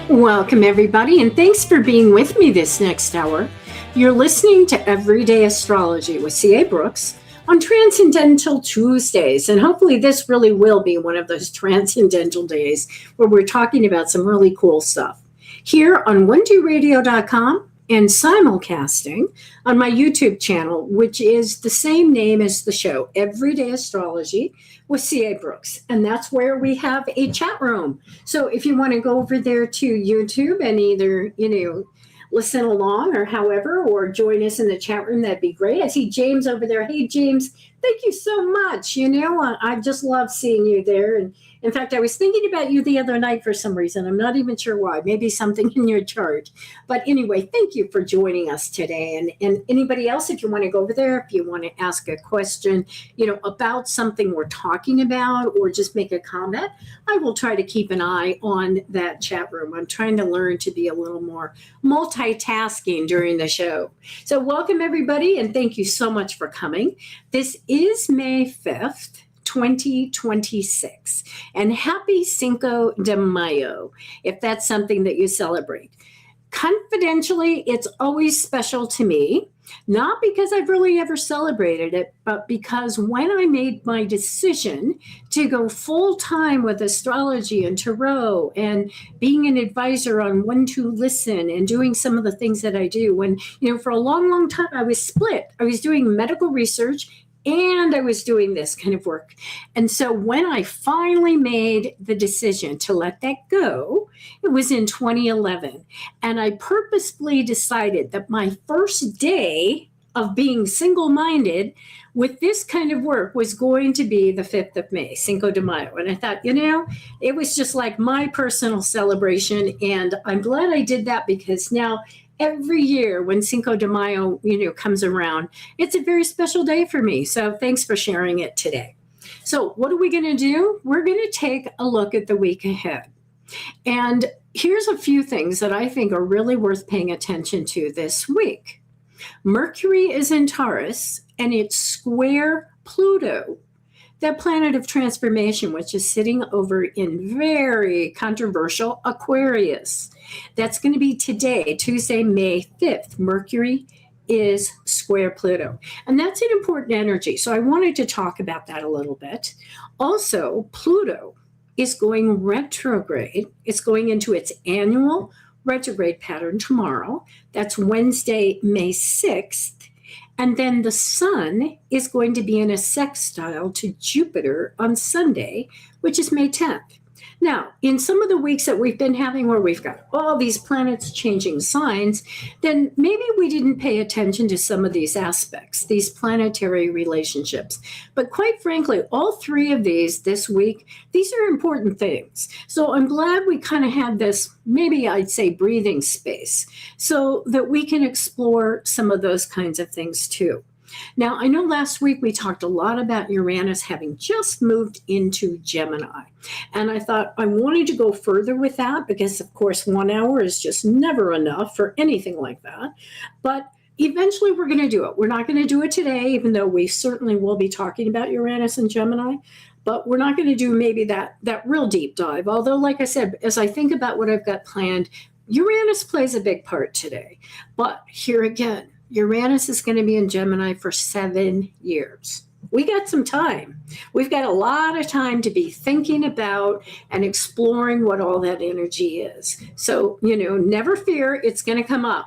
Welcome, everybody, and thanks for being with me this next hour. You're listening to Everyday Astrology with C.A. Brooks on Transcendental Tuesdays, and hopefully, this really will be one of those transcendental days where we're talking about some really cool stuff. Here on 12radio.com and simulcasting on my YouTube channel, which is the same name as the show, Everyday Astrology with C.A. Brooks. And that's where we have a chat room. So if you want to go over there to YouTube and either, listen along or however, or join us in the chat room, that'd be great. I see James over there. Hey, James, thank you so much. I just love seeing you there. And in fact, I was thinking about you the other night for some reason. I'm not even sure why. Maybe something in your chart. But anyway, thank you for joining us today. And anybody else, if you want to go over there, if you want to ask a question, about something we're talking about or just make a comment, I will try to keep an eye on that chat room. I'm trying to learn to be a little more multitasking during the show. So welcome, everybody, and thank you so much for coming. This is May 5th. 2026. And happy Cinco de Mayo, if that's something that you celebrate. Confidentially, it's always special to me, not because I've really ever celebrated it, but because when I made my decision to go full time with astrology and tarot and being an advisor on when to listen and doing some of the things that I do, when, for a long, long time, I was split. I was doing medical research and I was doing this kind of work. And so when I finally made the decision to let that go, it was in 2011. And I purposefully decided that my first day of being single-minded with this kind of work was going to be the 5th of May, Cinco de Mayo. And I thought, it was just like my personal celebration. And I'm glad I did that because now every year when Cinco de Mayo, comes around, it's a very special day for me. So thanks for sharing it today. So what are we going to do? We're going to take a look at the week ahead. And here's a few things that I think are really worth paying attention to this week. Mercury is in Taurus and it's square Pluto, that planet of transformation, which is sitting over in very controversial Aquarius. That's going to be today, Tuesday, May 5th. Mercury is square Pluto. And that's an important energy. So I wanted to talk about that a little bit. Also, Pluto is going retrograde. It's going into its annual retrograde pattern tomorrow. That's Wednesday, May 6th. And then the sun is going to be in a sextile to Jupiter on Sunday, which is May 10th. Now, in some of the weeks that we've been having where we've got all these planets changing signs, then maybe we didn't pay attention to some of these aspects, these planetary relationships. But quite frankly, all three of these this week, these are important things. So I'm glad we kind of had this, maybe I'd say breathing space, so that we can explore some of those kinds of things too. Now, I know last week we talked a lot about Uranus having just moved into Gemini. And I thought I wanted to go further with that because, of course, 1 hour is just never enough for anything like that. But eventually we're going to do it. We're not going to do it today, even though we certainly will be talking about Uranus and Gemini. But we're not going to do maybe that real deep dive. Although, like I said, as I think about what I've got planned, Uranus plays a big part today. But here again, Uranus is going to be in Gemini for 7 years. We got some time. We've got a lot of time to be thinking about and exploring what all that energy is. So, never fear, it's going to come up.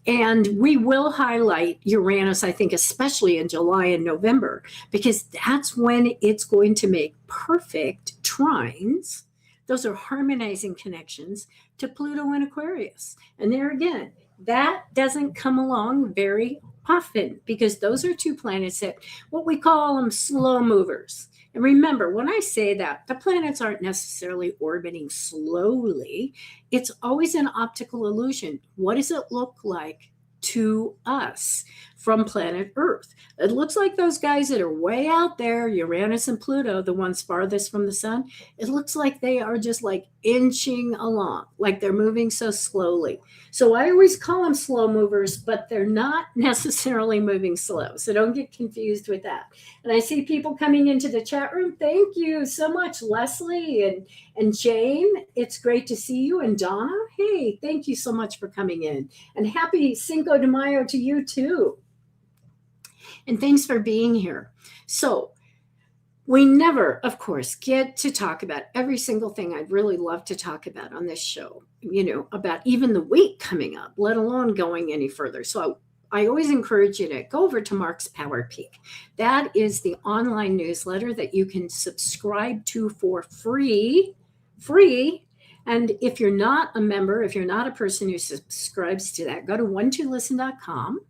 And we will highlight Uranus, I think, especially in July and November, because that's when it's going to make perfect trines. Those are harmonizing connections to Pluto and Aquarius. And there again, that doesn't come along very often because those are two planets that what we call them slow movers. And remember, when I say that, the planets aren't necessarily orbiting slowly. It's always an optical illusion. What does it look like to us from planet Earth? It looks like those guys that are way out there, Uranus and Pluto, the ones farthest from the sun, it looks like they are just like inching along, like they're moving so slowly. So I always call them slow movers, but they're not necessarily moving slow. So don't get confused with that. And I see people coming into the chat room. Thank you so much, Leslie and Jane. It's great to see you. And Donna, hey, thank you so much for coming in. And happy Cinco de Mayo to you too. And thanks for being here. So, we never, of course, get to talk about every single thing I'd really love to talk about on this show, about even the week coming up, let alone going any further. So I always encourage you to go over to Mark's Power Peak. That is the online newsletter that you can subscribe to for free. And if you're not a member, if you're not a person who subscribes to that, go to 12listen.com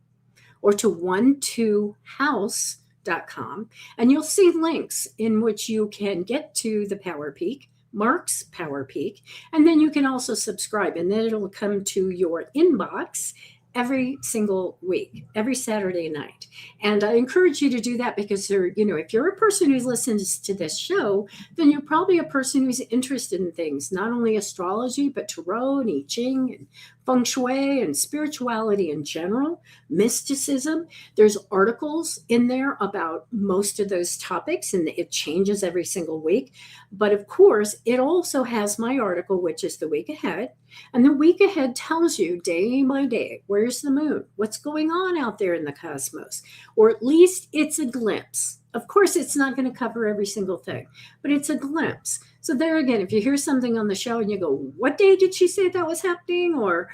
or to 12house.com, and you'll see links in which you can get to the Power Peak, Mark's Power Peak, and then you can also subscribe, and then it'll come to your inbox every single week, every Saturday night. And I encourage you to do that because if you're a person who listens to this show, then you're probably a person who's interested in things, not only astrology, but tarot and I Ching and feng shui and spirituality in general, mysticism. There's articles in there about most of those topics, and it changes every single week. But of course, it also has my article, which is the week ahead. And the week ahead tells you day by day, where's the moon? What's going on out there in the cosmos? Or at least it's a glimpse. Of course, it's not going to cover every single thing, but it's a glimpse. So there again, if you hear something on the show and you go, what day did she say that was happening? Or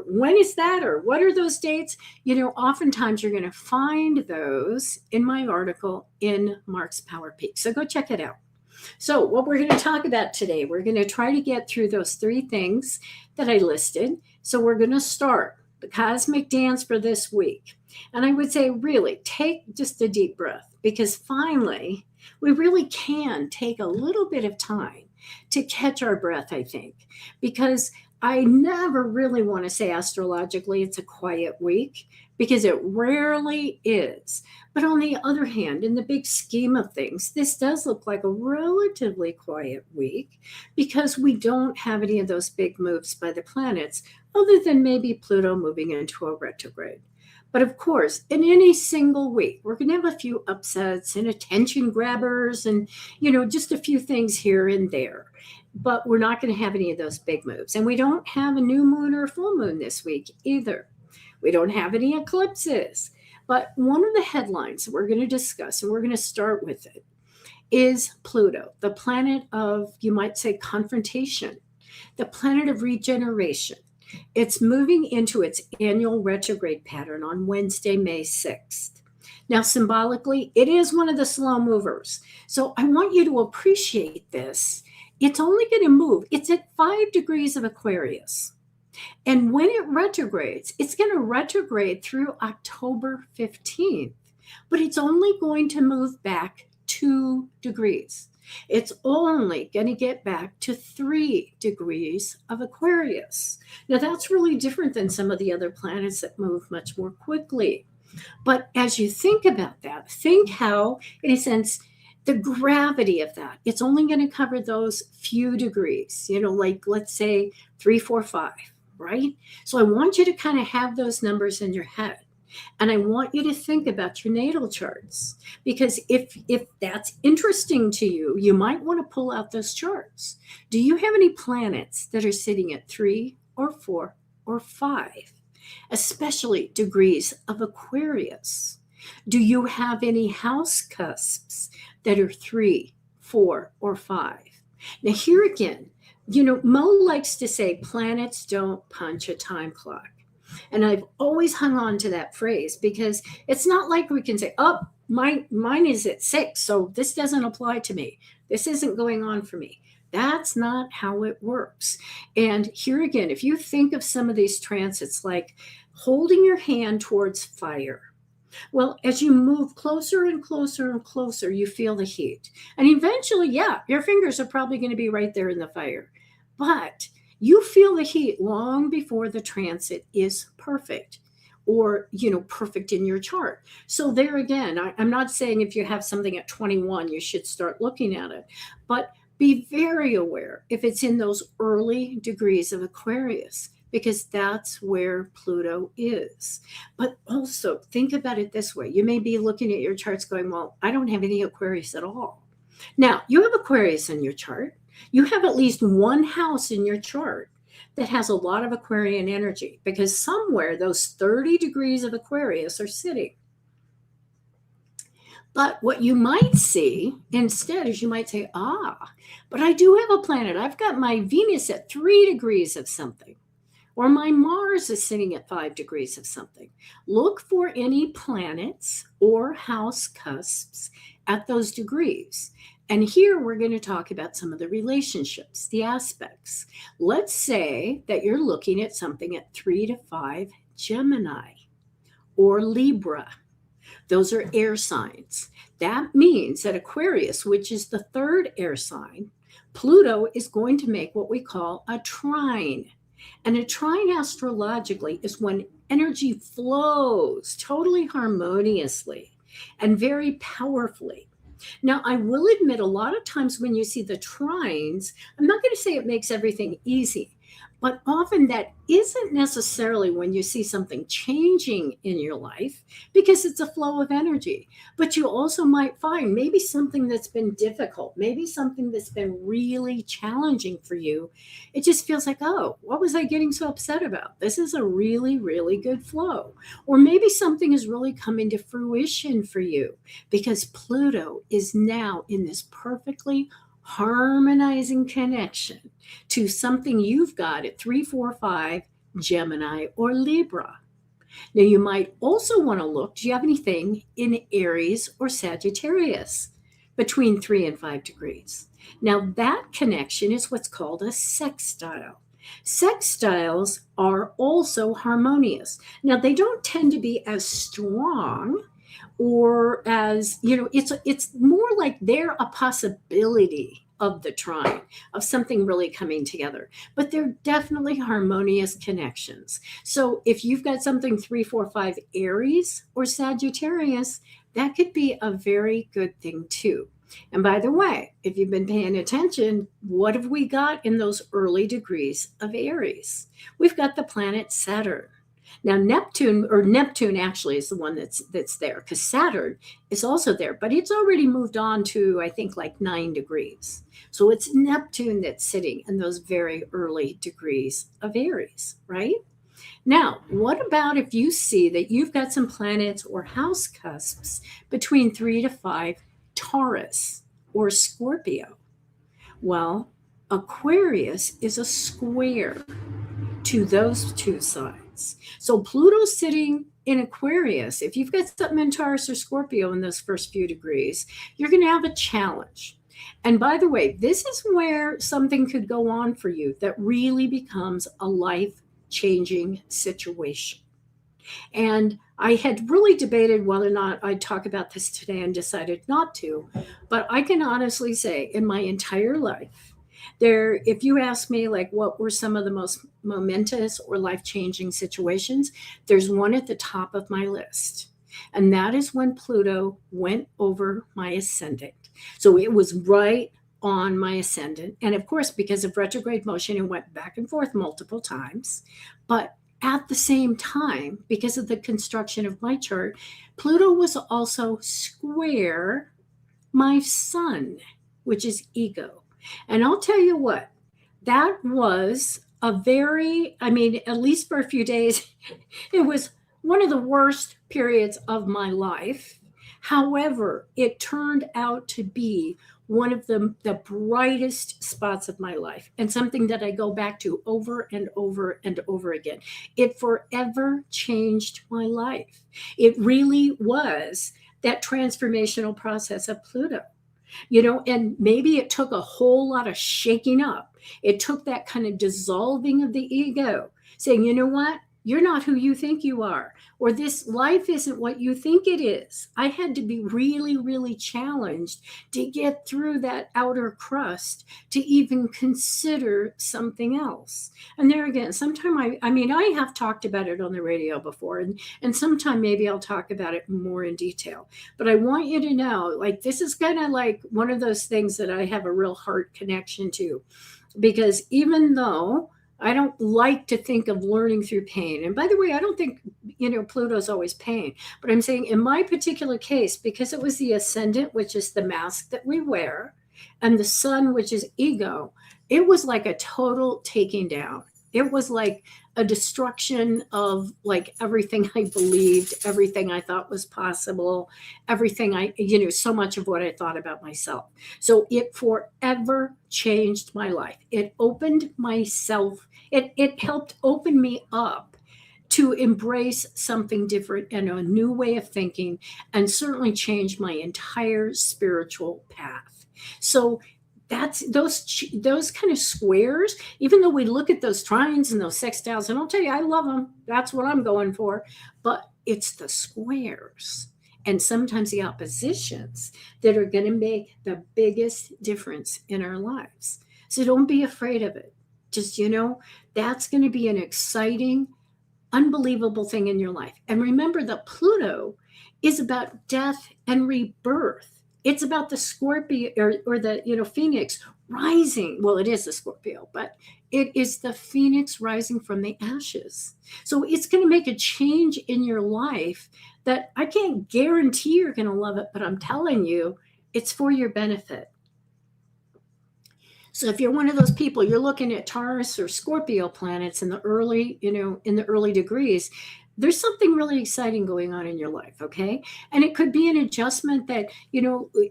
when is that? Or what are those dates? Oftentimes you're going to find those in my article in Mark's Power Peak. So go check it out. So what we're going to talk about today, we're going to try to get through those three things that I listed. So we're going to start the cosmic dance for this week. And I would say really take just a deep breath, because finally we really can take a little bit of time to catch our breath, I think, because I never really want to say astrologically it's a quiet week, because it rarely is. But on the other hand, in the big scheme of things, this does look like a relatively quiet week because we don't have any of those big moves by the planets, other than maybe Pluto moving into a retrograde. But of course, in any single week, we're going to have a few upsets and attention grabbers and, just a few things here and there. But we're not going to have any of those big moves. And we don't have a new moon or a full moon this week either. We don't have any eclipses. But one of the headlines that we're going to discuss, and we're going to start with it, is Pluto, the planet of, you might say, confrontation, the planet of regeneration. It's moving into its annual retrograde pattern on Wednesday, May 6th. Now, symbolically, it is one of the slow movers. So I want you to appreciate this. It's only going to move. It's at 5 degrees of Aquarius. And when it retrogrades, it's going to retrograde through October 15th, but it's only going to move back 2 degrees. It's only going to get back to 3 degrees of Aquarius. Now, that's really different than some of the other planets that move much more quickly. But as you think about that, think how, in a sense, the gravity of that, it's only going to cover those few degrees, like let's say 3, 4, 5. Right? So I want you to kind of have those numbers in your head. And I want you to think about your natal charts, because if that's interesting to you, you might want to pull out those charts. Do you have any planets that are sitting at 3 or 4 or 5, especially degrees of Aquarius? Do you have any house cusps that are 3, 4, or 5? Now here again, Mo likes to say planets don't punch a time clock. And I've always hung on to that phrase because it's not like we can say, oh, mine is at 6, so this doesn't apply to me. This isn't going on for me. That's not how it works. And here again, if you think of some of these transits like holding your hand towards fire, well, as you move closer and closer and closer, you feel the heat. And eventually, your fingers are probably going to be right there in the fire. But you feel the heat long before the transit is perfect or, perfect in your chart. So there again, I'm not saying if you have something at 21, you should start looking at it, but be very aware if it's in those early degrees of Aquarius, because that's where Pluto is. But also think about it this way. You may be looking at your charts going, well, I don't have any Aquarius at all. Now, you have Aquarius in your chart. You have at least one house in your chart that has a lot of Aquarian energy, because somewhere those 30 degrees of Aquarius are sitting. But what you might see instead is you might say, but I do have a planet. I've got my Venus at 3 degrees of something, or my Mars is sitting at 5 degrees of something. Look for any planets or house cusps at those degrees. And here we're going to talk about some of the relationships, the aspects. Let's say that you're looking at something at 3 to 5 Gemini or Libra. Those are air signs. That means that Aquarius, which is the third air sign, Pluto is going to make what we call a trine. And a trine astrologically is when energy flows totally harmoniously and very powerfully. Now, I will admit a lot of times when you see the trines, I'm not going to say it makes everything easy, but often that isn't necessarily when you see something changing in your life, because it's a flow of energy. But you also might find maybe something that's been difficult, maybe something that's been really challenging for you. It just feels like, oh, what was I getting so upset about? This is a really, really good flow. Or maybe something is really coming to fruition for you because Pluto is now in this perfectly harmonizing connection to something you've got at 3, 4, 5 Gemini or Libra. Now, you might also want to look, do you have anything in Aries or Sagittarius between 3 and 5 degrees? Now, that connection is what's called a sextile. Sextiles are also harmonious. Now, they don't tend to be as strong or as, it's more like they're a possibility of the trine, of something really coming together. But they're definitely harmonious connections. So if you've got something 3, 4, 5 Aries or Sagittarius, that could be a very good thing too. And by the way, if you've been paying attention, what have we got in those early degrees of Aries? We've got the planet Saturn. Now, Neptune actually is the one that's there, because Saturn is also there, but it's already moved on to, I think, like 9 degrees. So it's Neptune that's sitting in those very early degrees of Aries, right? Now, what about if you see that you've got some planets or house cusps between 3 to 5 Taurus or Scorpio? Well, Aquarius is a square to those two signs. So Pluto's sitting in Aquarius. If you've got something in Taurus or Scorpio in those first few degrees, you're going to have a challenge. And by the way, this is where something could go on for you that really becomes a life-changing situation. And I had really debated whether or not I'd talk about this today and decided not to. But I can honestly say in my entire life, if you ask me, like, what were some of the most momentous or life-changing situations, there's one at the top of my list. And that is when Pluto went over my ascendant. So it was right on my ascendant. And of course, because of retrograde motion, it went back and forth multiple times. But at the same time, because of the construction of my chart, Pluto was also square my sun, which is ego. And I'll tell you what, that was at least for a few days, it was one of the worst periods of my life. However, it turned out to be one of the brightest spots of my life, and something that I go back to over and over and over again. It forever changed my life. It really was that transformational process of Pluto. And maybe it took a whole lot of shaking up. It took that kind of dissolving of the ego, saying, you know what? You're not who you think you are, or this life isn't what you think it is. I had to be really, really challenged to get through that outer crust to even consider something else. And there again, sometime I have talked about it on the radio before, and sometime maybe I'll talk about it more in detail. But I want you to know, like, this is kind of like one of those things that I have a real heart connection to, because even though I don't like to think of learning through pain. And by the way, I don't think, Pluto's always pain. But I'm saying in my particular case, because it was the ascendant, which is the mask that we wear, and the sun, which is ego, it was like a total taking down. It was like a destruction of like everything I believed, everything I thought was possible, everything so much of what I thought about myself. So it forever changed my life. It opened myself, it helped open me up to embrace something different and a new way of thinking, and certainly change my entire spiritual path. So that's those kind of squares. Even though we look at those trines and those sextiles, and I'll tell you, I love them. That's what I'm going for. But it's the squares and sometimes the oppositions that are going to make the biggest difference in our lives. So don't be afraid of it. Just, that's going to be an exciting, unbelievable thing in your life. And remember that Pluto is about death and rebirth. It's about the Scorpio, or the Phoenix rising. Well, it is the Scorpio, but it is the Phoenix rising from the ashes. So it's going to make a change in your life that I can't guarantee you're going to love it, but I'm telling you, it's for your benefit. So if you're one of those people, you're looking at Taurus or Scorpio planets in the early degrees, there's something really exciting going on in your life, okay? And it could be an adjustment that,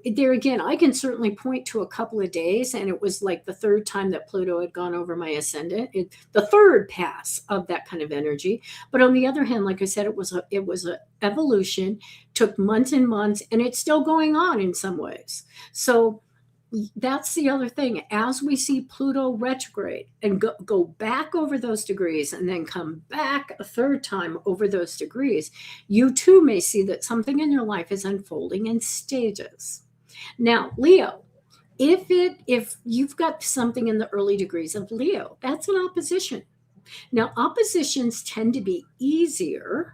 there again, I can certainly point to a couple of days, and it was like the third time that Pluto had gone over my ascendant, the third pass of that kind of energy. But on the other hand, like I said, it was a evolution, took months and months, and it's still going on in some ways. So that's the other thing. As we see Pluto retrograde and go back over those degrees and then come back a third time over those degrees, you too may see that something in your life is unfolding in stages. Now, Leo, if you've got something in the early degrees of Leo, that's an opposition. Now, oppositions tend to be easier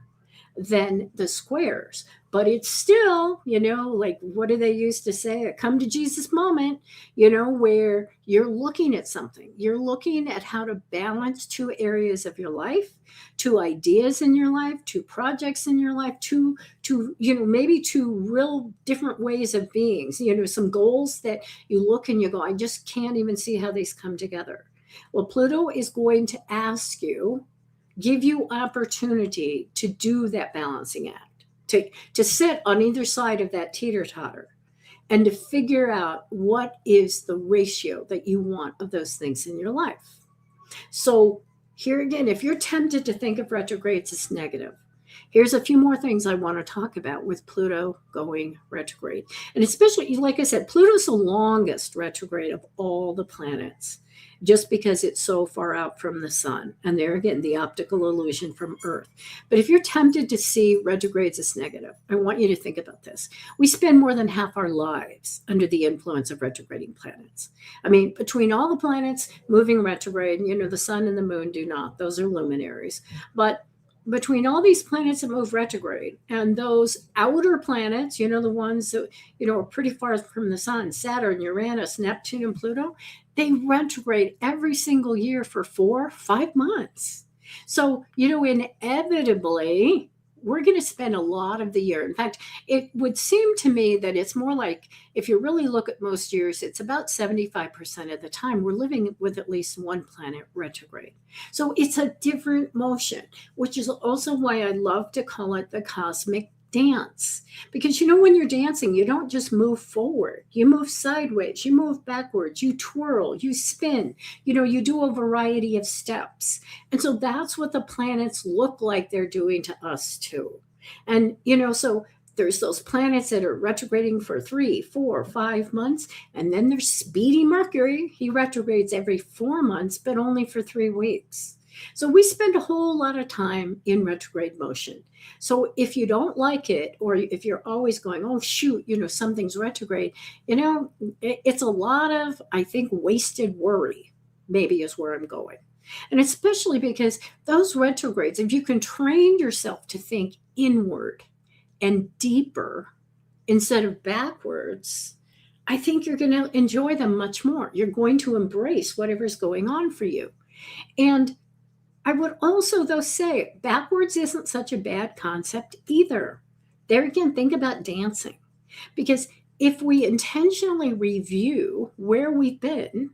than the squares, but it's still, like, what do they used to say? A come to Jesus moment, where you're looking at something. You're looking at how to balance two areas of your life, two ideas in your life, two projects in your life, two maybe two real different ways of being, some goals that you look and you go, I just can't even see how these come together. Well, Pluto is going to give you opportunity to do that balancing act, to sit on either side of that teeter-totter, and to figure out what is the ratio that you want of those things in your life. So here again, if you're tempted to think of retrogrades as negative, here's a few more things I want to talk about with Pluto going retrograde. And especially, like I said, Pluto's the longest retrograde of all the planets, just because it's so far out from the sun. And there again, the optical illusion from Earth. But if you're tempted to see retrogrades as negative, I want you to think about this. We spend more than half our lives under the influence of retrograding planets. I mean, between all the planets moving retrograde, the sun and the moon do not. Those are luminaries. But between all these planets that move retrograde and those outer planets, the ones that, are pretty far from the sun, Saturn, Uranus, Neptune, and Pluto, they retrograde every single year for 4-5 months. So, inevitably, we're going to spend a lot of the year. In fact, it would seem to me that it's more like, if you really look at most years, it's about 75% of the time we're living with at least one planet retrograde. So it's a different motion, which is also why I love to call it the cosmic dance. Because when you're dancing, you don't just move forward, you move sideways, you move backwards, you twirl, you spin, you do a variety of steps. And so that's what the planets look like they're doing to us too. And so there's those planets that are retrograding for 3, 4, 5 months, and then there's speedy Mercury. He retrogrades every 4 months, but only for 3 weeks. So we spend a whole lot of time in retrograde motion. So if you don't like it, or if you're always going, oh, shoot, something's retrograde, it's a lot of, I think, wasted worry, maybe is where I'm going. And especially because those retrogrades, if you can train yourself to think inward and deeper instead of backwards, I think you're going to enjoy them much more. You're going to embrace whatever's going on for you. And I would also, though, say backwards isn't such a bad concept either. There again, think about dancing. Because if we intentionally review where we've been,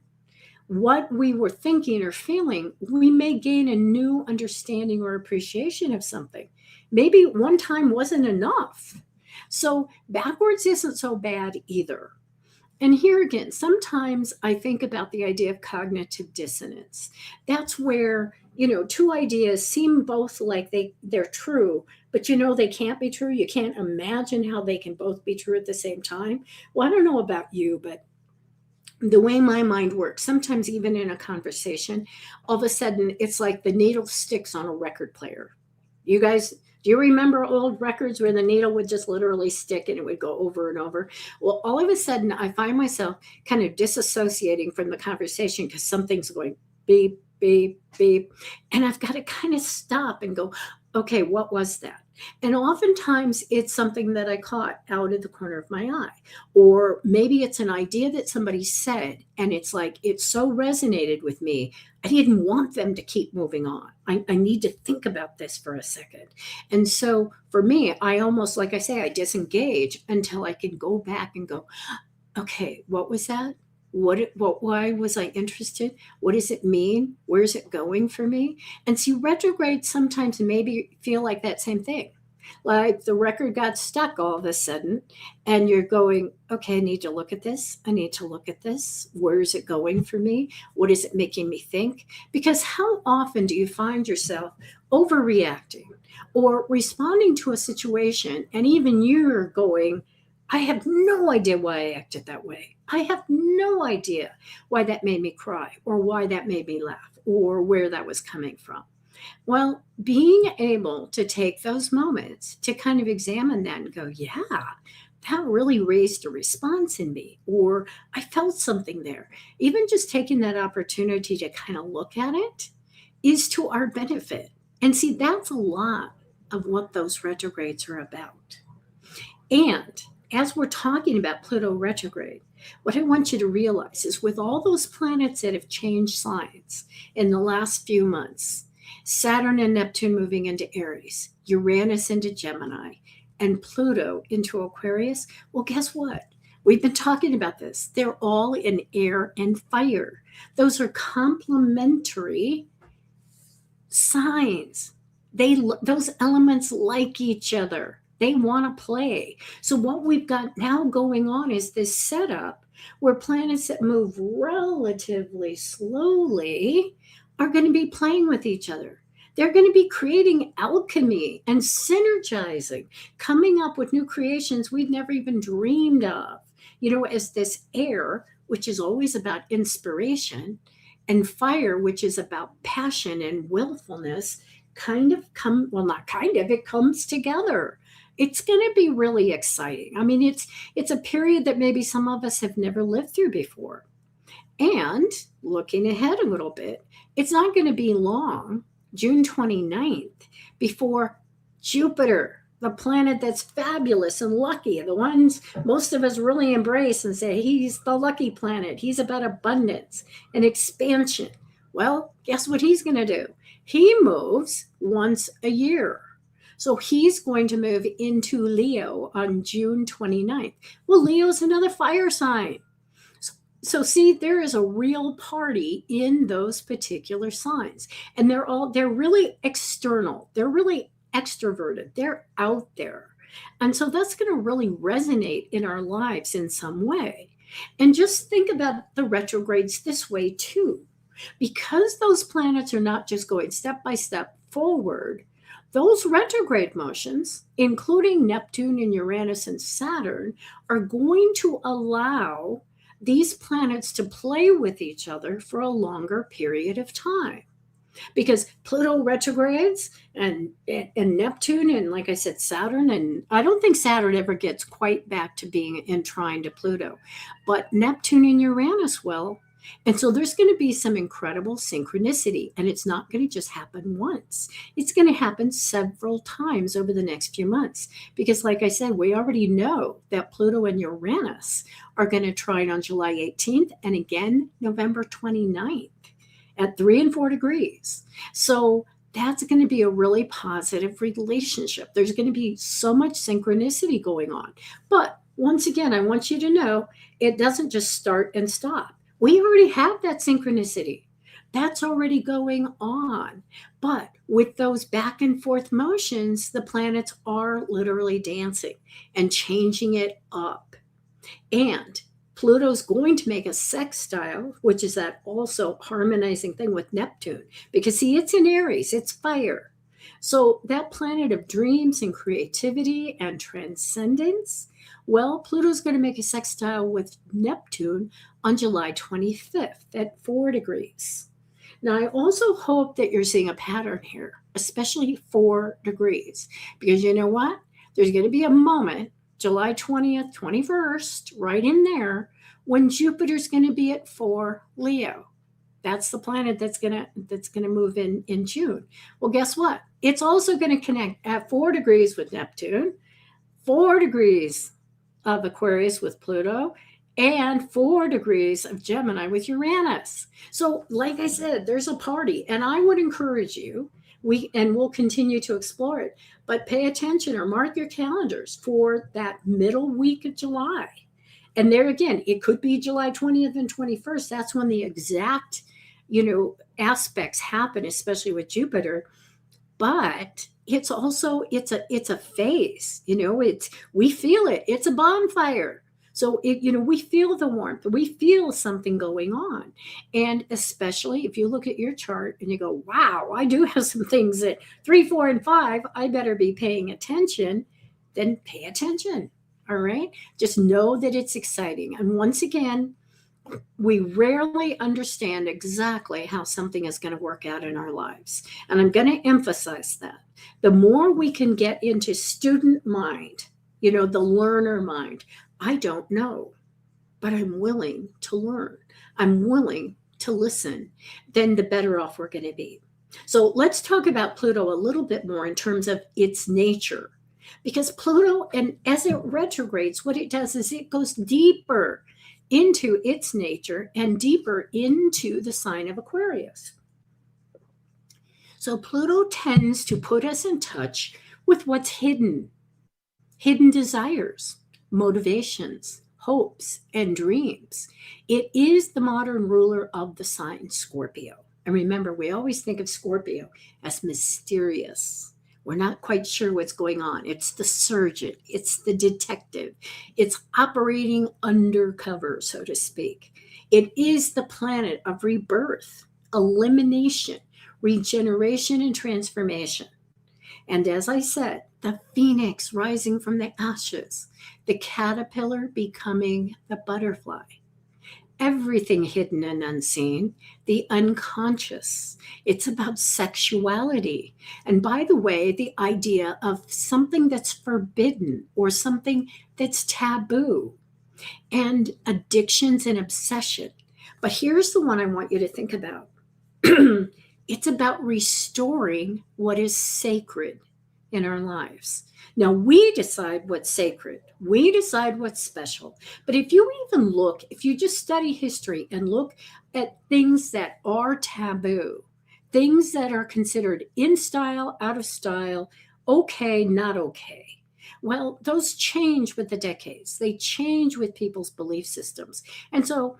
what we were thinking or feeling, we may gain a new understanding or appreciation of something. Maybe one time wasn't enough. So backwards isn't so bad either. And here again, sometimes I think about the idea of cognitive dissonance. That's where, two ideas seem both like they're true, but they can't be true. You can't imagine how they can both be true at the same time. Well, I don't know about you, but the way my mind works, sometimes even in a conversation, all of a sudden it's like the needle sticks on a record player. You guys, do you remember old records where the needle would just literally stick and it would go over and over? Well, all of a sudden I find myself kind of disassociating from the conversation because something's going beep, beep, beep. And I've got to kind of stop and go, okay, what was that? And oftentimes it's something that I caught out of the corner of my eye. Or maybe it's an idea that somebody said, and it's like, it so resonated with me. I didn't want them to keep moving on. I need to think about this for a second. And so for me, I almost, like I say, I disengage until I can go back and go, okay, what was that? Why was I interested? What does it mean? Where's it going for me? And see, retrograde sometimes maybe feel like that same thing. Like the record got stuck all of a sudden, and you're going, okay, I need to look at this. I need to look at this. Where is it going for me? What is it making me think? Because how often do you find yourself overreacting or responding to a situation, and even you're going, I have no idea why I acted that way. I have no idea why that made me cry or why that made me laugh or where that was coming from. Well, being able to take those moments to kind of examine that and go, yeah, that really raised a response in me, or I felt something there. Even just taking that opportunity to kind of look at it is to our benefit. And see, that's a lot of what those retrogrades are about. And as we're talking about Pluto retrograde, what I want you to realize is with all those planets that have changed signs in the last few months, Saturn and Neptune moving into Aries, Uranus into Gemini, and Pluto into Aquarius, well, guess what? We've been talking about this. They're all in air and fire. Those are complementary signs. Those elements like each other. They want to play. So what we've got now going on is this setup where planets that move relatively slowly are going to be playing with each other. They're going to be creating alchemy and synergizing, coming up with new creations we've never even dreamed of. As this air, which is always about inspiration, and fire, which is about passion and willfulness, it comes together. It's going to be really exciting. I mean, it's a period that maybe some of us have never lived through before. And looking ahead a little bit, it's not going to be long, June 29th, before Jupiter, the planet that's fabulous and lucky, the ones most of us really embrace and say, he's the lucky planet. He's about abundance and expansion. Well, guess what he's going to do? He moves once a year. So he's going to move into Leo on June 29th. Well, Leo's another fire sign. So see, there is a real party in those particular signs. And they're really external. They're really extroverted. They're out there. And so that's going to really resonate in our lives in some way. And just think about the retrogrades this way too. Because those planets are not just going step by step forward, those retrograde motions, including Neptune and Uranus and Saturn, are going to allow these planets to play with each other for a longer period of time. Because Pluto retrogrades and Neptune and, like I said, Saturn, and I don't think Saturn ever gets quite back to being in trine to Pluto, but Neptune and Uranus will. And so there's going to be some incredible synchronicity, and it's not going to just happen once. It's going to happen several times over the next few months. Because, like I said, we already know that Pluto and Uranus are going to trine on July 18th and again November 29th at 3 and 4 degrees. So that's going to be a really positive relationship. There's going to be so much synchronicity going on. But once again, I want you to know it doesn't just start and stop. We already have that synchronicity. That's already going on. But with those back and forth motions, the planets are literally dancing and changing it up. And Pluto's going to make a sextile, which is that also harmonizing thing with Neptune, because see, it's in Aries, it's fire. So that planet of dreams and creativity and transcendence, well, Pluto's going to make a sextile with Neptune on July 25th at 4 degrees. Now, I also hope that you're seeing a pattern here, especially 4 degrees, because you know what? There's going to be a moment, July 20th, 21st, right in there, when Jupiter's going to be at 4 Leo. That's the planet that's gonna move in June. Well, guess what? It's also going to connect at 4 degrees with Neptune, 4 degrees of Aquarius with Pluto, and 4 degrees of Gemini with Uranus. So, like I said, there's a party, and I would encourage you. We'll continue to explore it, but pay attention or mark your calendars for that middle week of July. And there again, it could be July 20th and 21st. That's when the exact, aspects happen, especially with Jupiter. But it's also it's a phase, it's we feel it, it's a bonfire. So we feel the warmth, we feel something going on. And especially if you look at your chart and you go, wow, I do have some things at 3, 4, and 5, I better be paying attention. Then pay attention. All right, just know that it's exciting. And once again, we rarely understand exactly how something is going to work out in our lives. And I'm going to emphasize that. The more we can get into student mind, the learner mind, I don't know, but I'm willing to learn. I'm willing to listen, then the better off we're going to be. So let's talk about Pluto a little bit more in terms of its nature. Because Pluto, and as it retrogrades, what it does is it goes deeper into its nature and deeper into the sign of Aquarius. So Pluto tends to put us in touch with what's hidden desires, motivations, hopes, and dreams. It is the modern ruler of the sign Scorpio. And remember, we always think of Scorpio as mysterious. We're not quite sure what's going on. It's the surgeon, it's the detective, it's operating undercover, so to speak. It is the planet of rebirth, elimination, regeneration, and transformation. And as I said, the phoenix rising from the ashes, the caterpillar becoming the butterfly. Everything hidden and unseen, the unconscious. It's about sexuality. And by the way, the idea of something that's forbidden or something that's taboo, and addictions and obsession. But here's the one I want you to think about. It's about restoring what is sacred in our lives. Now, we decide what's sacred, we decide what's special. But if you just study history and look at things that are taboo, things that are considered in style, out of style, okay, not okay. Well, those change with the decades, they change with people's belief systems. And so,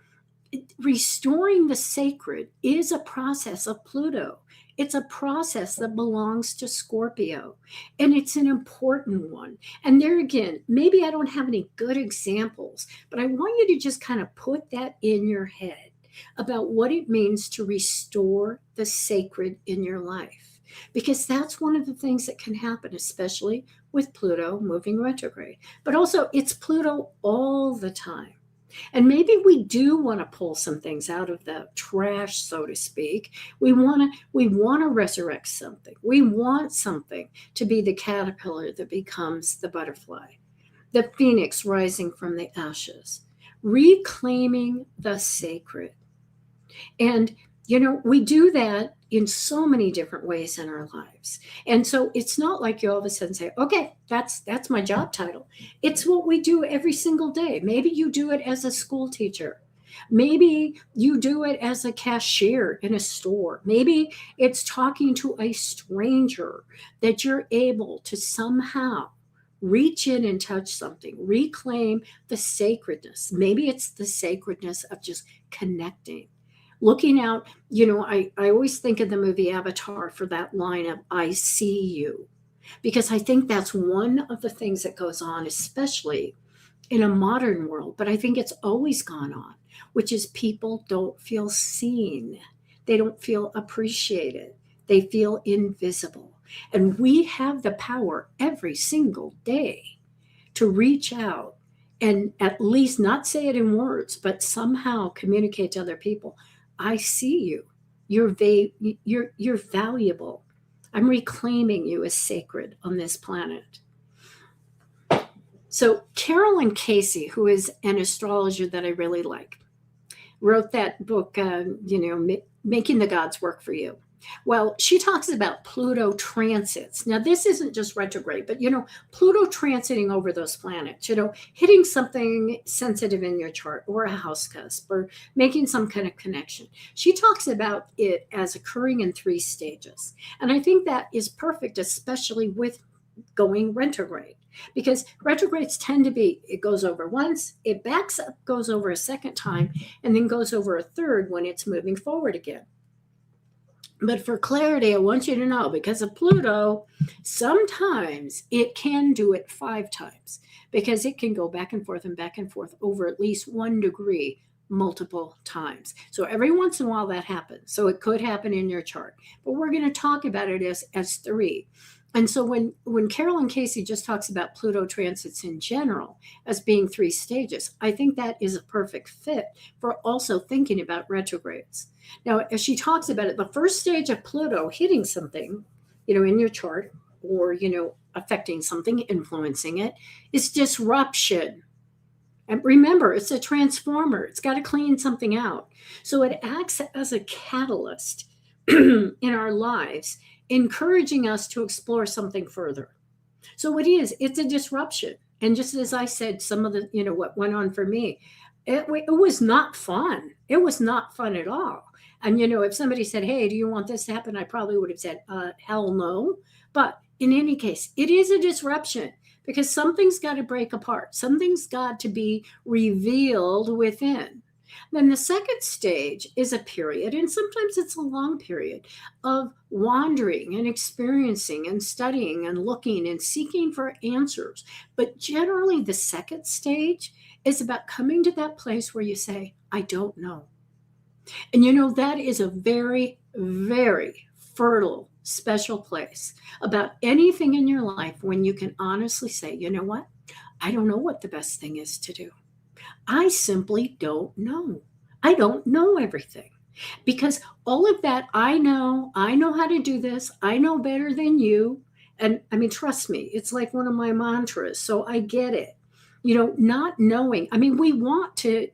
restoring the sacred is a process of Pluto. It's a process that belongs to Scorpio, and it's an important one. And there again, maybe I don't have any good examples, but I want you to just kind of put that in your head about what it means to restore the sacred in your life. Because that's one of the things that can happen, especially with Pluto moving retrograde. But also, it's Pluto all the time. And maybe we do want to pull some things out of the trash, so to speak. We want to resurrect something. We want something to be the caterpillar that becomes the butterfly, the phoenix rising from the ashes, reclaiming the sacred. And we do that in so many different ways in our lives. And so it's not like you all of a sudden say, okay, that's my job title. It's what we do every single day. Maybe you do it as a school teacher. Maybe you do it as a cashier in a store. Maybe it's talking to a stranger that you're able to somehow Reach in and touch something, reclaim the sacredness. Maybe it's the sacredness of just connecting, looking out. I always think of the movie Avatar for that line of I see you, because I think that's one of the things that goes on, especially in a modern world, but I think it's always gone on, which is people don't feel seen. They don't feel appreciated. They feel invisible. And we have the power every single day to reach out and at least not say it in words, but somehow communicate to other people. I see you. You're valuable. I'm reclaiming you as sacred on this planet. So Carolyn Casey, who is an astrologer that I really like, wrote that book, Making the Gods Work for You. Well, she talks about Pluto transits. Now, this isn't just retrograde, but Pluto transiting over those planets, hitting something sensitive in your chart or a house cusp or making some kind of connection. She talks about it as occurring in 3 stages. And I think that is perfect, especially with going retrograde, because retrogrades tend to be, it goes over once, it backs up, goes over a second time, and then goes over a third when it's moving forward again. But for clarity, I want you to know, because of Pluto, sometimes it can do it 5 times, because it can go back and forth over at least 1 degree multiple times. So every once in a while that happens. So it could happen in your chart, but we're going to talk about it as 3. And so when Carolyn Casey just talks about Pluto transits in general as being 3 stages, I think that is a perfect fit for also thinking about retrogrades. Now, as she talks about it, the first stage of Pluto hitting something, in your chart, or, affecting something, influencing it, is disruption. And remember, it's a transformer. It's got to clean something out. So it acts as a catalyst in our lives, encouraging us to explore something further. So it's a disruption. And just as I said, some of the, what went on for me, it was not fun. It was not fun at all. And, if somebody said, hey, do you want this to happen? I probably would have said, hell no. But in any case, it is a disruption, because something's got to break apart. Something's got to be revealed within. Then the second stage is a period, and sometimes it's a long period, of wandering and experiencing and studying and looking and seeking for answers. But generally, the second stage is about coming to that place where you say, I don't know. And that is a very, very fertile, special place about anything in your life when you can honestly say, you know what? I don't know what the best thing is to do. I simply don't know. I don't know everything, because all of that, I know how to do this. I know better than you. And I mean, trust me, it's like one of my mantras. So I get it. Not knowing. I mean, we want to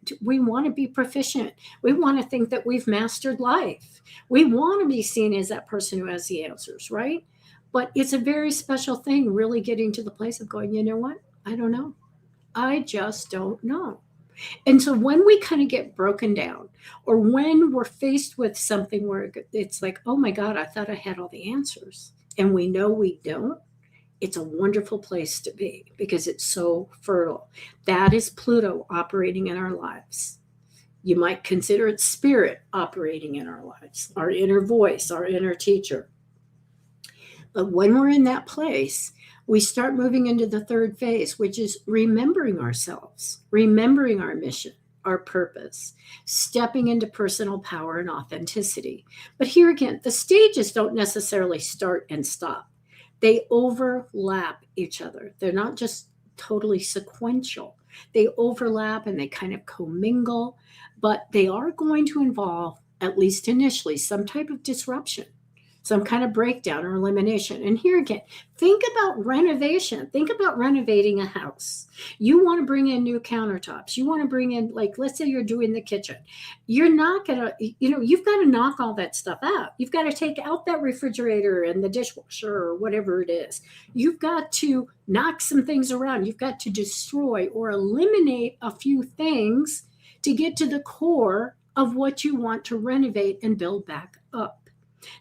be proficient. We want to think that we've mastered life. We want to be seen as that person who has the answers, right? But it's a very special thing, really getting to the place of going, you know what? I don't know. I just don't know. And so when we kind of get broken down, or when we're faced with something where it's like, oh my God, I thought I had all the answers, and we know we don't, it's a wonderful place to be, because it's so fertile. That is Pluto operating in our lives. You might consider it spirit operating in our lives, our inner voice, our inner teacher. But when we're in that place, we start moving into the third phase, which is remembering ourselves, remembering our mission, our purpose, stepping into personal power and authenticity. But here again, the stages don't necessarily start and stop. They overlap each other. They're not just totally sequential. They overlap and they kind of commingle, but they are going to involve, at least initially, some type of disruption, some kind of breakdown or elimination. And here again, think about renovation. Think about renovating a house. You want to bring in new countertops. You want to bring in, like, let's say you're doing the kitchen. You're not going to, you've got to knock all that stuff out. You've got to take out that refrigerator and the dishwasher or whatever it is. You've got to knock some things around. You've got to destroy or eliminate a few things to get to the core of what you want to renovate and build back up.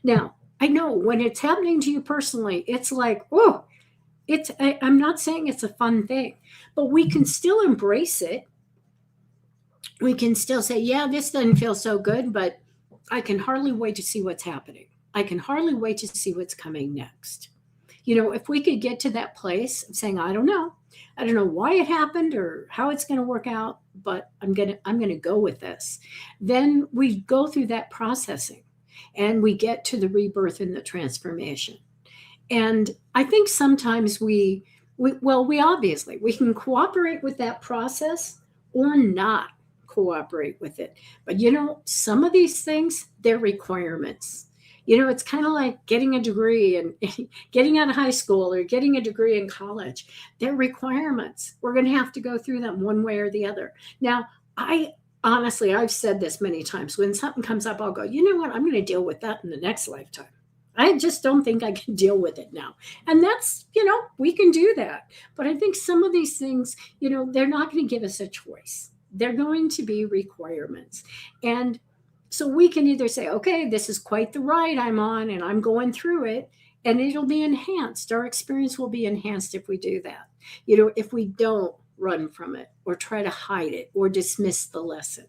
Now, I know when it's happening to you personally, it's like, oh, I'm not saying it's a fun thing, but we can still embrace it. We can still say, yeah, this doesn't feel so good, but I can hardly wait to see what's happening. I can hardly wait to see what's coming next. If we could get to that place of saying, I don't know why it happened or how it's going to work out, but I'm going to go with this. Then we go through that processing and we get to the rebirth and the transformation. And I think sometimes we obviously we can cooperate with that process or not cooperate with it. But some of these things, they're requirements. It's kind of like getting a degree and getting out of high school or getting a degree in college. They're requirements. We're going to have to go through them one way or the other. Now, I've said this many times. When something comes up, I'll go, you know what? I'm going to deal with that in the next lifetime. I just don't think I can deal with it now. And that's, we can do that. But I think some of these things, they're not going to give us a choice. They're going to be requirements. And so we can either say, okay, this is quite the ride I'm on and I'm going through it, and it'll be enhanced. Our experience will be enhanced if we do that. If we don't run from it or try to hide it or dismiss the lesson.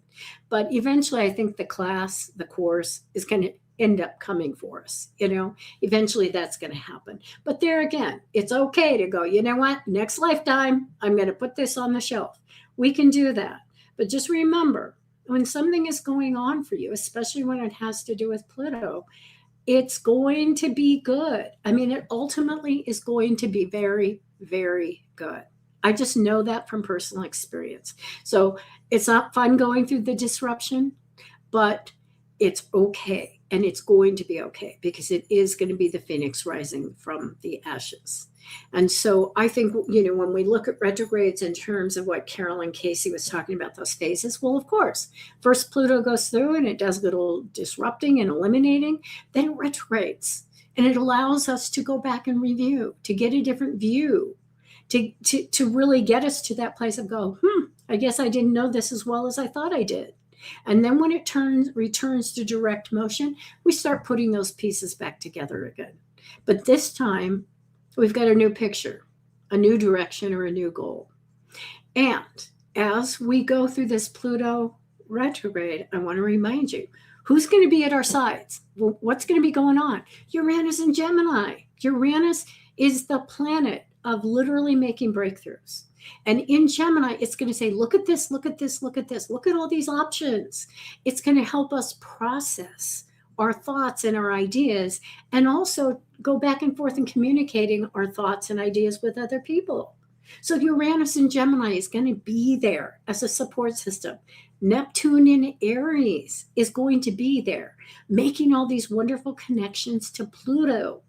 But eventually, I think the course is going to end up coming for us. Eventually that's going to happen. But there again, it's okay to go, you know what? Next lifetime, I'm going to put this on the shelf. We can do that. But just remember, when something is going on for you, especially when it has to do with Pluto, it's going to be good. I mean, it ultimately is going to be very, very good. I just know that from personal experience. So it's not fun going through the disruption, but it's okay. And it's going to be okay because it is going to be the phoenix rising from the ashes. And so I think, when we look at retrogrades in terms of what Carolyn Casey was talking about, those phases, well, of course, first Pluto goes through and it does little disrupting and eliminating, then it retrogrades. And it allows us to go back and review, to get a different view, to really get us to that place of go, I guess I didn't know this as well as I thought I did. And then when it returns to direct motion, we start putting those pieces back together again. But this time, we've got a new picture, a new direction, or a new goal. And as we go through this Pluto retrograde, I want to remind you, who's going to be at our sides? Well, what's going to be going on? Uranus and Gemini. Uranus is the planet of literally making breakthroughs. And in Gemini, it's going to say, look at this, look at this, look at this, look at all these options. It's going to help us process our thoughts and our ideas, and also go back and forth in communicating our thoughts and ideas with other people. So Uranus in Gemini is going to be there as a support system. Neptune in Aries is going to be there, making all these wonderful connections to Pluto.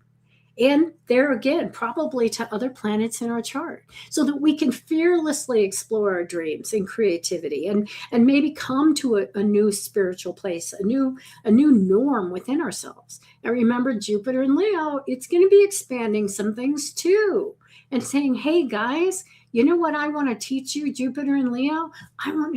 And there again, probably to other planets in our chart, so that we can fearlessly explore our dreams and creativity and maybe come to a new spiritual place, a new norm within ourselves. And remember, Jupiter and Leo, it's going to be expanding some things too and saying, hey guys, you know what I want to teach you, Jupiter and Leo? I want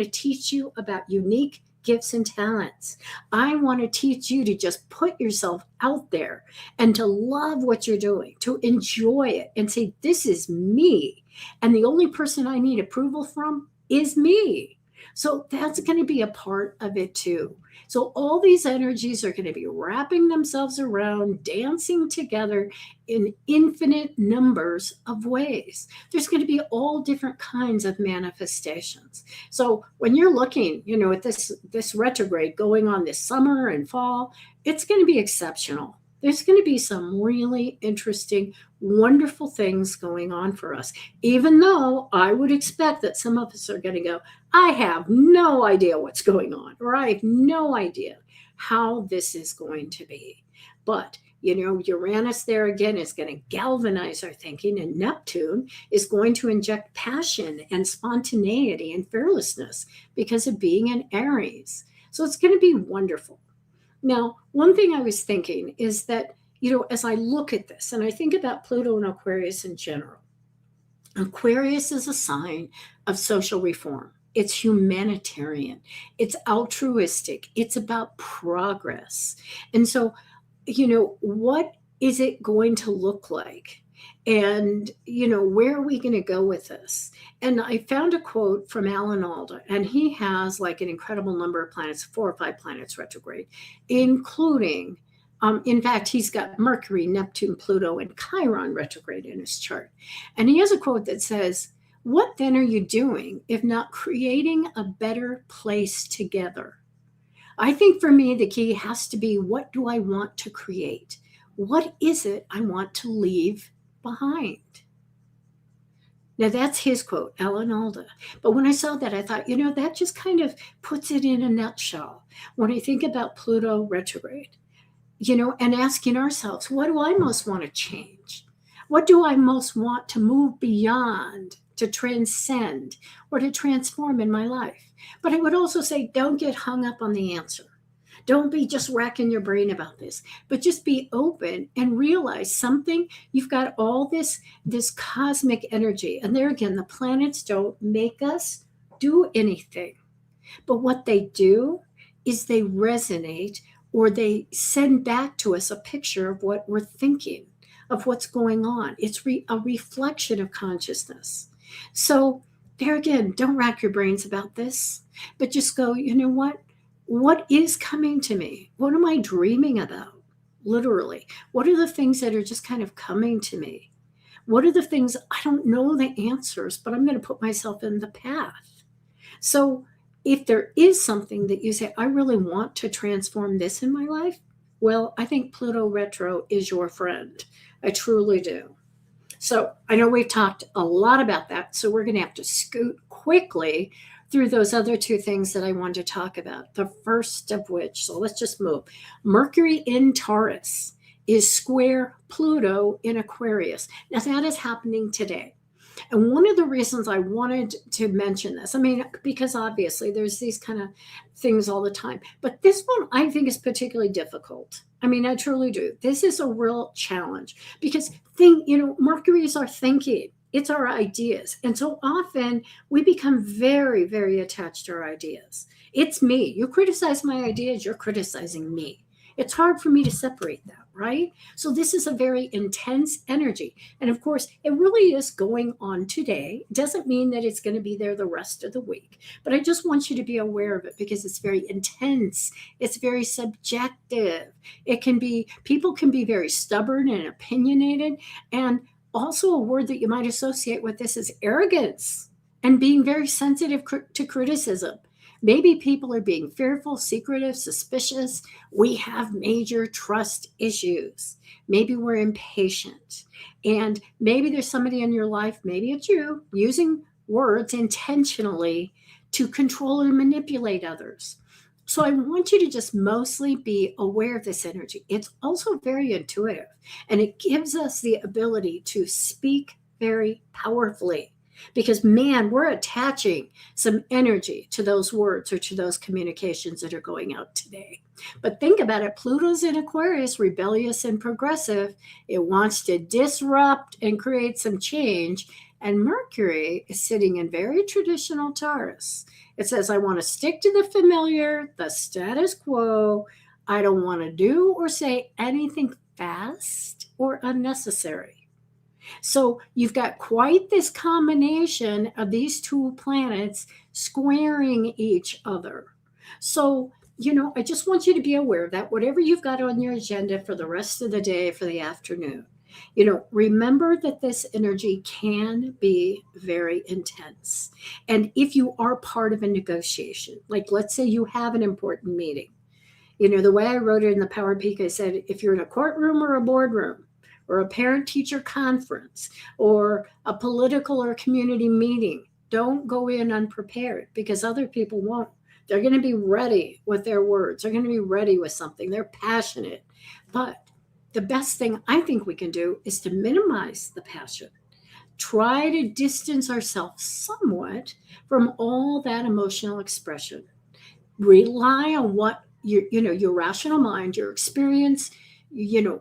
to teach you about unique gifts and talents. I want to teach you to just put yourself out there and to love what you're doing, to enjoy it and say, this is me. And the only person I need approval from is me. So that's going to be a part of it too. So all these energies are going to be wrapping themselves around, dancing together in infinite numbers of ways. There's going to be all different kinds of manifestations. So when you're looking, at this retrograde going on this summer and fall, it's going to be exceptional. There's going to be some really interesting, wonderful things going on for us, even though I would expect that some of us are going to go, I have no idea what's going on, or I have no idea how this is going to be. But, Uranus there again is going to galvanize our thinking, and Neptune is going to inject passion and spontaneity and fearlessness because of being in Aries. So it's going to be wonderful. Now, one thing I was thinking is that, as I look at this and I think about Pluto and Aquarius in general, Aquarius is a sign of social reform. It's humanitarian. It's altruistic. It's about progress. And so, what is it going to look like And, where are we going to go with this? And I found a quote from Alan Alda, and he has like an incredible number of planets, 4 or 5 planets retrograde, including, in fact, he's got Mercury, Neptune, Pluto, and Chiron retrograde in his chart. And he has a quote that says, "What then are you doing if not creating a better place together?" I think for me, the key has to be, what do I want to create? What is it I want to leave behind? Now, that's his quote, Alan Alda. But when I saw that, I thought, that just kind of puts it in a nutshell. When I think about Pluto retrograde, and asking ourselves, what do I most want to change? What do I most want to move beyond, to transcend, or to transform in my life? But I would also say, don't get hung up on the answer. Don't be just racking your brain about this, but just be open and realize something. You've got all this cosmic energy. And there again, the planets don't make us do anything. But what they do is they resonate, or they send back to us a picture of what we're thinking, of what's going on. It's a reflection of consciousness. So there again, don't rack your brains about this, but just go, what is coming to me? What am I dreaming about? Literally, what are the things that are just kind of coming to me? What are the things I don't know the answers, but I'm going to put myself in the path. So if there is something that you say, I really want to transform this in my life, well, I think Pluto retro is your friend. I truly do. So I know we've talked a lot about that, so we're going to have to scoot quickly through those other 2 things that I wanted to talk about. The first of which, so let's just move. Mercury in Taurus is square Pluto in Aquarius. Now that is happening today. And one of the reasons I wanted to mention this, because obviously there's these kind of things all the time, but this one I think is particularly difficult. I truly do. This is a real challenge because Mercury is our thinking. It's our ideas. And so often we become very, very attached to our ideas. It's me. You criticize my ideas, you're criticizing me. It's hard for me to separate that, right? So this is a very intense energy. And of course, it really is going on today. It doesn't mean that it's going to be there the rest of the week. But I just want you to be aware of it because it's very intense. It's very subjective. People can be very stubborn and opinionated. And also a word that you might associate with this is arrogance and being very sensitive to criticism. Maybe people are being fearful, secretive, suspicious. We have major trust issues. Maybe we're impatient. And maybe there's somebody in your life, maybe it's you, using words intentionally to control or manipulate others. So I want you to just mostly be aware of this energy. It's also very intuitive, and it gives us the ability to speak very powerfully. Because, man, we're attaching some energy to those words or to those communications that are going out today. But think about it. Pluto's in Aquarius, rebellious and progressive. It wants to disrupt and create some change. And Mercury is sitting in very traditional Taurus. It says, I want to stick to the familiar, the status quo. I don't want to do or say anything fast or unnecessary. So you've got quite this combination of these 2 planets squaring each other. So, I just want you to be aware of that. Whatever you've got on your agenda for the rest of the day, for the afternoon, remember that this energy can be very intense. And if you are part of a negotiation, like let's say you have an important meeting, the way I wrote it in the Power Peak, I said, if you're in a courtroom or a boardroom, or a parent-teacher conference, or a political or community meeting, don't go in unprepared because other people won't. They're going to be ready with their words. They're going to be ready with something. They're passionate. But the best thing I think we can do is to minimize the passion. Try to distance ourselves somewhat from all that emotional expression. Rely on what your rational mind, your experience,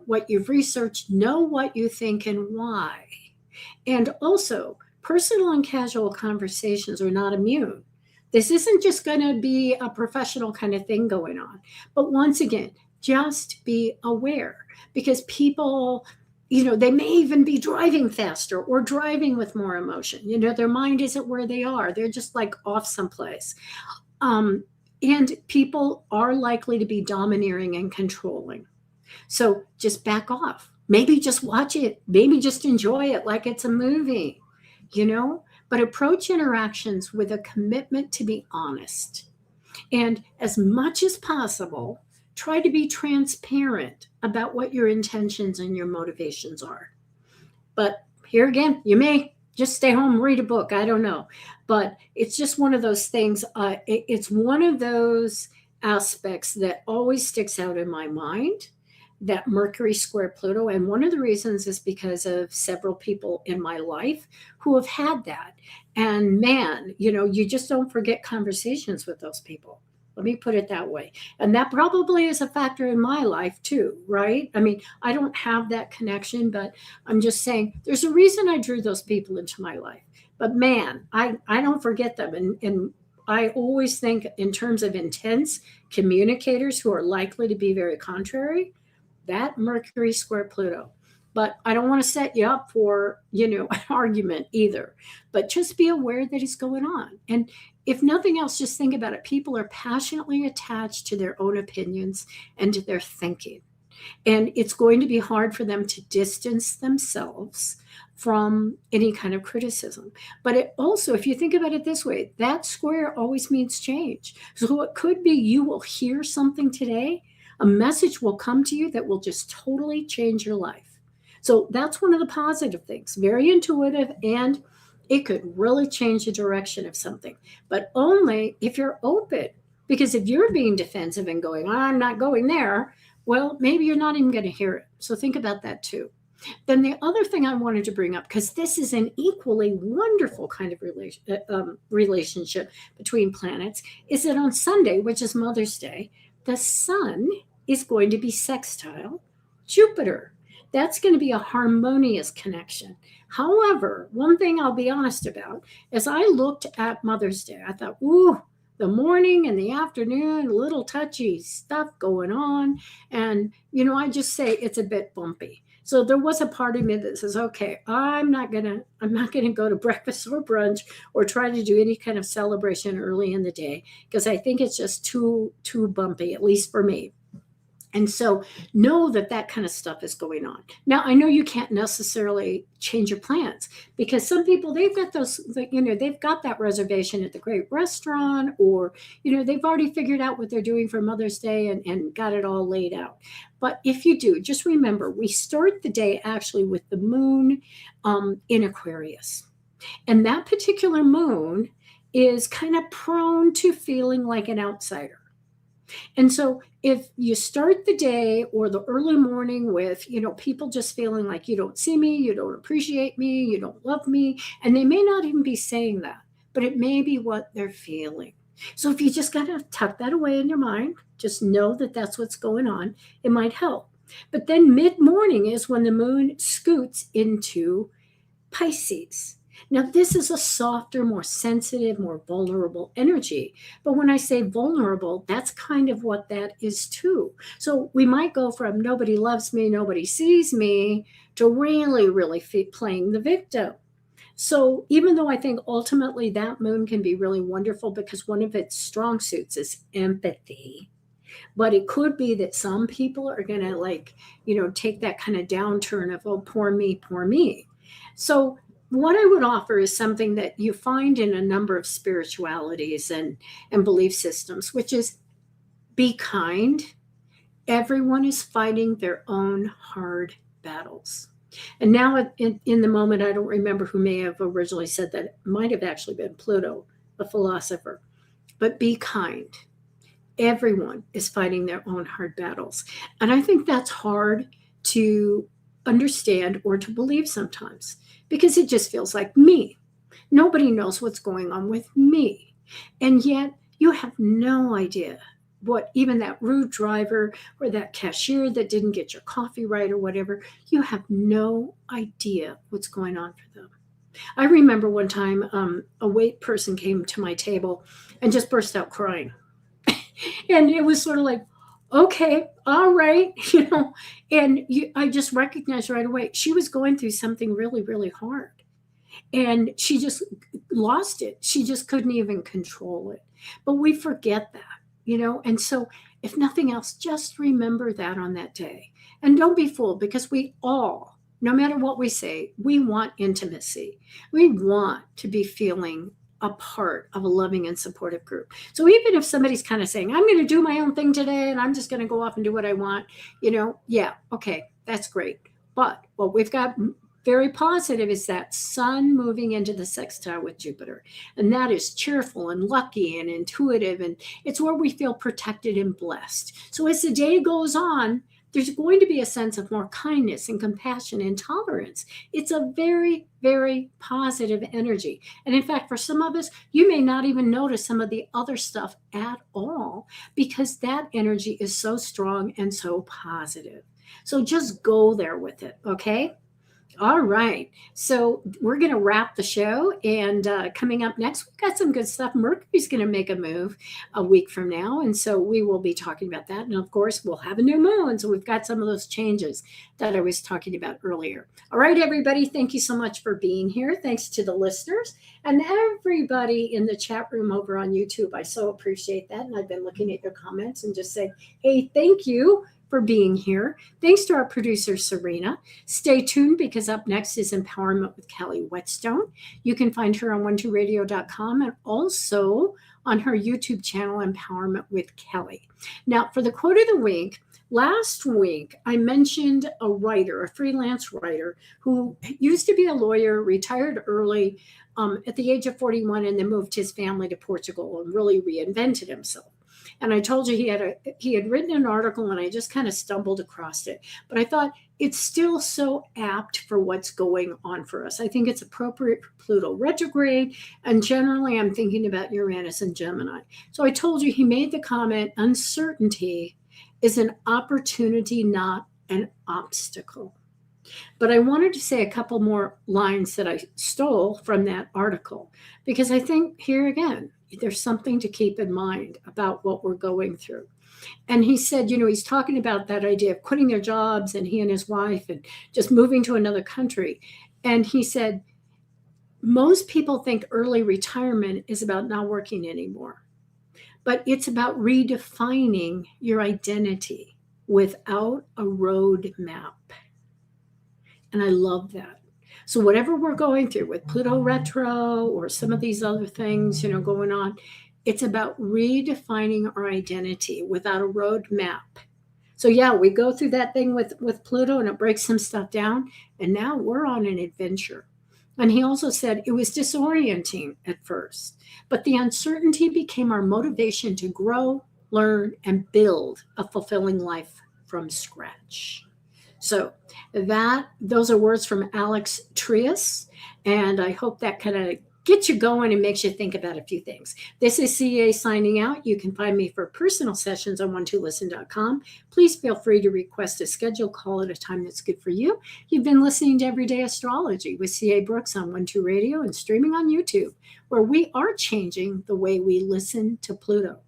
what you've researched, know what you think and why. And also, personal and casual conversations are not immune. This isn't just going to be a professional kind of thing going on. But once again, just be aware because people they may even be driving faster or driving with more emotion. Their mind isn't where they are. They're just like off someplace. Um, and people are likely to be domineering and controlling. So just back off. Maybe just watch it. Maybe just enjoy it like it's a movie, you know? But approach interactions with a commitment to be honest. And as much as possible, try to be transparent about what your intentions and your motivations are. But here again, you may just stay home, read a book. I don't know. But it's just one of those things. It's one of those aspects that always sticks out in my mind, that Mercury square Pluto. And one of the reasons is because of several people in my life who have had that. And man, you just don't forget conversations with those people. Let me put it that way. And that probably is a factor in my life too, right? I mean, I don't have that connection, but I'm just saying there's a reason I drew those people into my life. But man, I don't forget them. And I always think in terms of intense communicators who are likely to be very contrary, that Mercury square Pluto. But I don't want to set you up for, an argument either. But just be aware that it's going on. And if nothing else, just think about it. People are passionately attached to their own opinions and to their thinking. And it's going to be hard for them to distance themselves from any kind of criticism. But it also, if you think about it this way, that square always means change. So it could be you will hear something today, a message will come to you that will just totally change your life. So that's one of the positive things, very intuitive, and it could really change the direction of something, but only if you're open. Because if you're being defensive and going, I'm not going there, well, maybe you're not even going to hear it. So think about that too. Then the other thing I wanted to bring up, because this is an equally wonderful kind of relationship between planets, is that on Sunday, which is Mother's Day, the sun is going to be sextile Jupiter. That's going to be a harmonious connection. However, one thing I'll be honest about, as I looked at Mother's Day, I thought, ooh, the morning and the afternoon, a little touchy stuff going on. And, I just say it's a bit bumpy. So there was a part of me that says, okay, I'm not gonna go to breakfast or brunch or try to do any kind of celebration early in the day, because I think it's just too bumpy, at least for me. And so know that kind of stuff is going on. Now, I know you can't necessarily change your plans, because some people, they've got they've got that reservation at the great restaurant, or, they've already figured out what they're doing for Mother's Day and got it all laid out. But if you do, just remember, we start the day actually with the moon in Aquarius. And that particular moon is kind of prone to feeling like an outsider. And so if you start the day or the early morning with, people just feeling like you don't see me, you don't appreciate me, you don't love me, and they may not even be saying that, but it may be what they're feeling. So if you just got to tuck that away in your mind, just know that that's what's going on, it might help. But then mid-morning is when the moon scoots into Pisces. Now, this is a softer, more sensitive, more vulnerable energy. But when I say vulnerable, that's kind of what that is too. So we might go from nobody loves me, nobody sees me, to really, really playing the victim. So even though I think ultimately that moon can be really wonderful because one of its strong suits is empathy, but it could be that some people are going to take that kind of downturn of, oh, poor me, poor me. So what I would offer is something that you find in a number of spiritualities and belief systems, which is be kind. Everyone is fighting their own hard battles. And now in the moment, I don't remember who may have originally said that. It might have actually been Pluto, a philosopher. But be kind. Everyone is fighting their own hard battles. And I think that's hard to understand or to believe sometimes, because it just feels like me. Nobody knows what's going on with me. And yet you have no idea what even that rude driver or that cashier that didn't get your coffee right or whatever, you have no idea what's going on for them. I remember one time a wait person came to my table and just burst out crying. And it was sort of like, Okay, all right. I just recognized right away she was going through something really, really hard. And she just lost it. She just couldn't even control it. But we forget that. And so, if nothing else, just remember that on that day. And don't be fooled, because we all, no matter what we say, we want intimacy. We want to be feeling a part of a loving and supportive group. So even if somebody's kind of saying, I'm going to do my own thing today and I'm just going to go off and do what I want, yeah, okay, that's great. But what we've got very positive is that sun moving into the sextile with Jupiter. And that is cheerful and lucky and intuitive. And it's where we feel protected and blessed. So as the day goes on, there's going to be a sense of more kindness and compassion and tolerance. It's a very, very positive energy. And in fact, for some of us, you may not even notice some of the other stuff at all, because that energy is so strong and so positive. So just go there with it, okay? All right. So we're going to wrap the show. And coming up next, we've got some good stuff. Mercury's going to make a move a week from now. And so we will be talking about that. And of course, we'll have a new moon. So we've got some of those changes that I was talking about earlier. All right, everybody. Thank you so much for being here. Thanks to the listeners and everybody in the chat room over on YouTube. I so appreciate that. And I've been looking at your comments and just saying, hey, thank you for being here. Thanks to our producer, Serena. Stay tuned, because up next is Empowerment with Kelly Whetstone. You can find her on 12radio.com and also on her YouTube channel, Empowerment with Kelly. Now, for the quote of the week, last week I mentioned a writer, a freelance writer, who used to be a lawyer, retired early at the age of 41, and then moved his family to Portugal and really reinvented himself. And I told you he had written an article, and I just kind of stumbled across it. But I thought it's still so apt for what's going on for us. I think it's appropriate for Pluto retrograde. And generally, I'm thinking about Uranus and Gemini. So I told you he made the comment, uncertainty is an opportunity, not an obstacle. But I wanted to say a couple more lines that I stole from that article, because I think here again, there's something to keep in mind about what we're going through. And he said, he's talking about that idea of quitting their jobs, and he and his wife, and just moving to another country. And he said, most people think early retirement is about not working anymore, but it's about redefining your identity without a roadmap. And I love that. So whatever we're going through with Pluto retro or some of these other things, going on, it's about redefining our identity without a roadmap. So yeah, we go through that thing with Pluto, and it breaks some stuff down. And now we're on an adventure. And he also said it was disorienting at first, but the uncertainty became our motivation to grow, learn, and build a fulfilling life from scratch. So those are words from Alex Trias, and I hope that kind of gets you going and makes you think about a few things. This is CA signing out. You can find me for personal sessions on 12listen.com. Please feel free to request a schedule call at a time that's good for you. You've been listening to Everyday Astrology with CA Brooks on 12 Radio and streaming on YouTube, where we are changing the way we listen to Pluto.